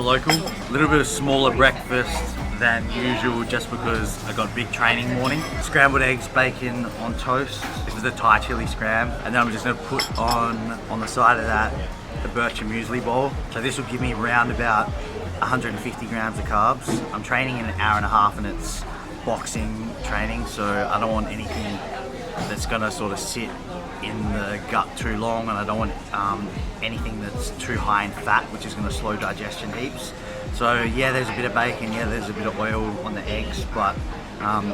local. A little bit of smaller breakfast than usual just because I got a big training morning. Scrambled eggs, bacon on toast. This is the Thai chili scram. And then I'm just gonna put on the side of that the birch and muesli bowl. So this will give me around about 150 grams of carbs. I'm training in an hour and a half and it's boxing training, so I don't want anything that's gonna sort of sit in the gut too long, and I don't want anything that's too high in fat, which is gonna slow digestion heaps. So yeah, there's a bit of bacon, yeah, there's a bit of oil on the eggs, but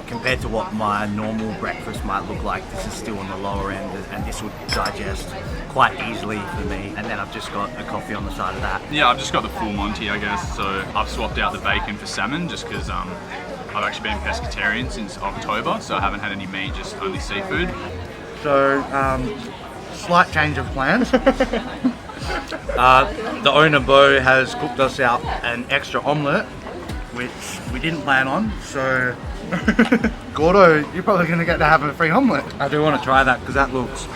compared to what my normal breakfast might look like, this is still on the lower end, and this would digest quite easily for me. And then I've just got a coffee on the side of that. Yeah, I've just got the full Monty, I guess. So I've swapped out the bacon for salmon just because I've actually been pescatarian since October, so I haven't had any meat, just only seafood. So, slight change of plans. The owner Bo has cooked us out an extra omelette, which we didn't plan on, so Gordo, you're probably going to get to have a free omelette. I do want to try that because that looks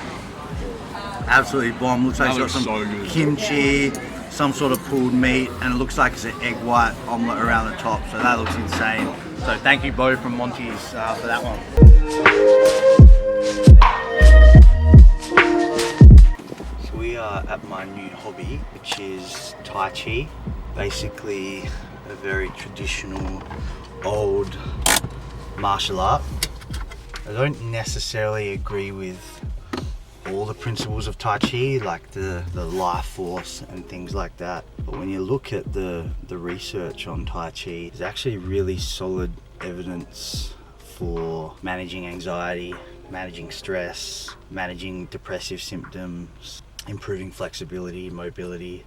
absolutely bomb. Looks like it's got some so kimchi, some sort of pulled meat, and it looks like it's an egg white omelette around the top, so that looks insane. So thank you Bo from Monty's for that one. We are at my new hobby, which is Tai Chi. Basically a very traditional old martial art. I don't necessarily agree with all the principles of Tai Chi, like the life force and things like that. But when you look at the research on Tai Chi, there's actually really solid evidence for managing anxiety, managing stress, managing depressive symptoms, improving flexibility, mobility,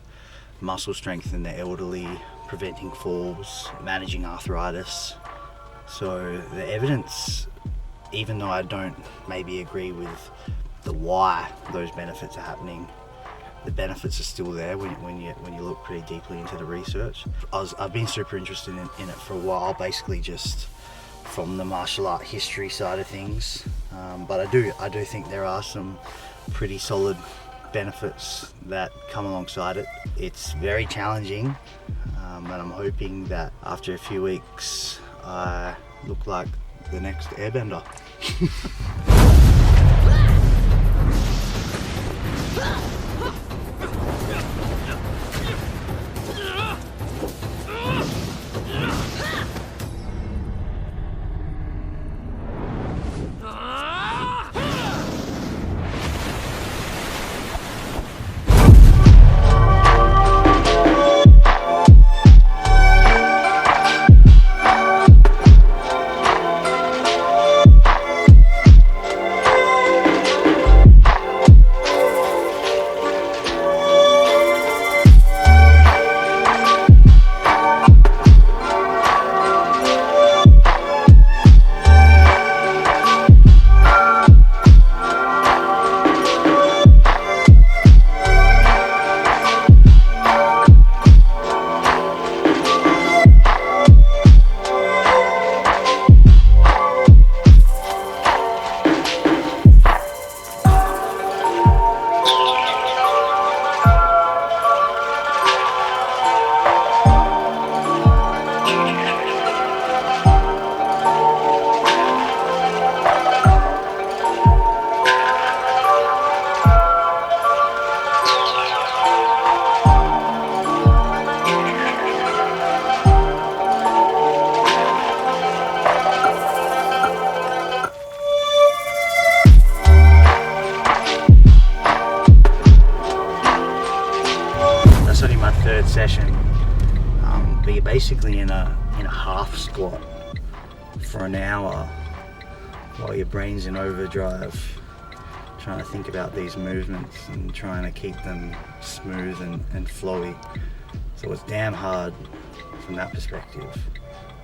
muscle strength in the elderly, preventing falls, managing arthritis. So the evidence, even though I don't maybe agree with the why those benefits are happening, the benefits are still there when you look pretty deeply into the research. I've been super interested in it for a while, basically just from the martial art history side of things. But I do think there are some pretty solid benefits that come alongside it. It's very challenging, and I'm hoping that after a few weeks I look like the next airbender. Session, but you're basically in a half squat for an hour while your brain's in overdrive, trying to think about these movements and trying to keep them smooth and flowy. So it's damn hard from that perspective.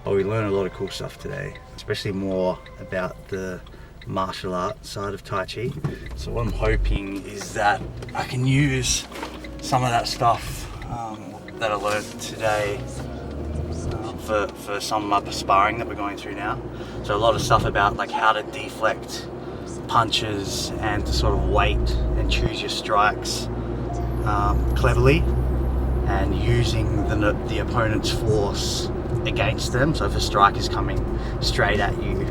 But we learned a lot of cool stuff today, especially more about the martial art side of Tai Chi. So what I'm hoping is that I can use some of that stuff that I learned today for some of my sparring that we're going through now. So a lot of stuff about like how to deflect punches and to sort of wait and choose your strikes cleverly. and using the opponent's force against them. So if a strike is coming straight at you,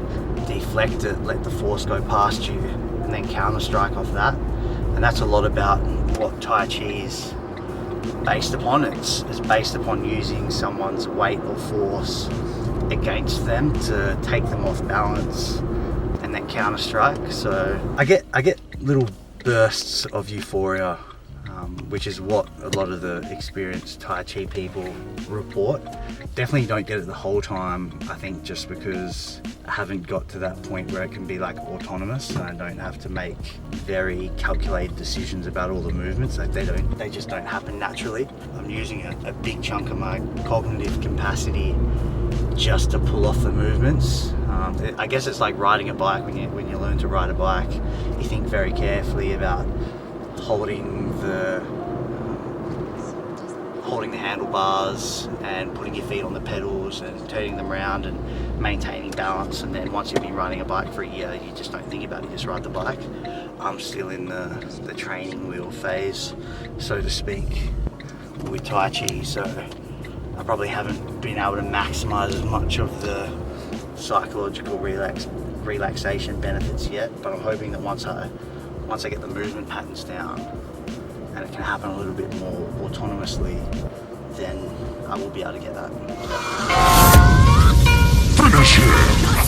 deflect it, let the force go past you, and then counter strike off that. And that's a lot about what Tai Chi is based upon. It's based upon using someone's weight or force against them to take them off balance and then counter strike. So I get little bursts of euphoria, which is what a lot of the experienced Tai Chi people report. Definitely don't get it the whole time, I think, just because I haven't got to that point where it can be like autonomous and I don't have to make very calculated decisions about all the movements. Like they just don't happen naturally. I'm using a big chunk of my cognitive capacity just to pull off the movements. I guess it's like riding a bike. When you learn to ride a bike, you think very carefully about holding the handlebars and putting your feet on the pedals and turning them around and maintaining balance. And then once you've been riding a bike for a year, you just don't think about it, you just ride the bike. I'm still in the training wheel phase, so to speak, with Tai Chi, so I probably haven't been able to maximize as much of the psychological relaxation benefits yet, but I'm hoping that once I get the movement patterns down and it can happen a little bit more autonomously, then I will be able to get that. Finish him!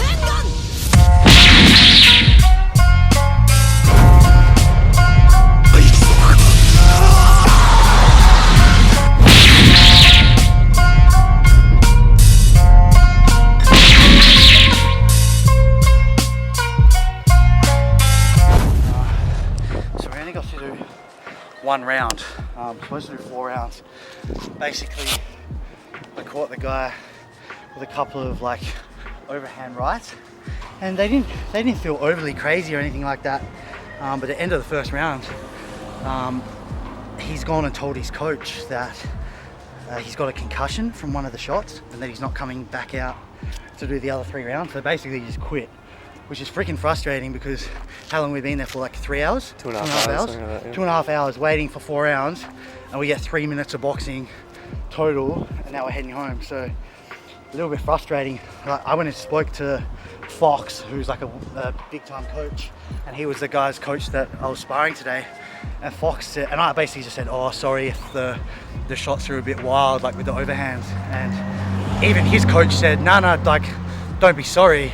One round. I'm supposed to do 4 rounds. Basically, I caught the guy with a couple of like overhand rights, and they didn't feel overly crazy or anything like that. But at the end of the first round, he's gone and told his coach that he's got a concussion from one of the shots and that he's not coming back out to do the other 3 rounds. So basically, he just quit, which is freaking frustrating because how long we've been there for, like 3 hours? 2.5 hours. Like that, yeah. 2.5 hours waiting for 4 rounds, and we get 3 minutes of boxing total, and now we're heading home. So a little bit frustrating. I went and spoke to Fox, who's like a big time coach, and he was the guy's coach that I was sparring today. And Fox said, and I basically just said, oh, sorry if the shots are a bit wild, like with the overhands. And even his coach said, no, like, don't be sorry.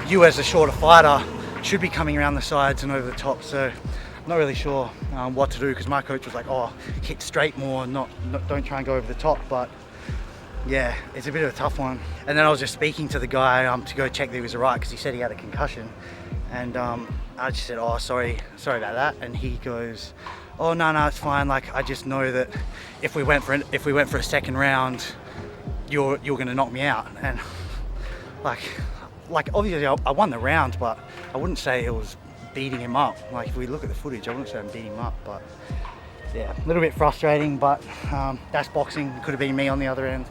You as a shorter fighter should be coming around the sides and over the top. So I'm not really sure what to do, because my coach was like, oh, hit straight more, don't try and go over the top. But yeah, it's a bit of a tough one. And then I was just speaking to the guy to go check that he was alright, because he said he had a concussion. And I just said, oh, sorry about that. And he goes, oh, no, it's fine. Like, I just know that if we went for a second round, you're gonna knock me out. And like obviously I won the round, but I wouldn't say it was beating him up. Like, if we look at the footage, I wouldn't say I'm beating him up. But yeah, a little bit frustrating, but that's boxing. Could have been me on the other end.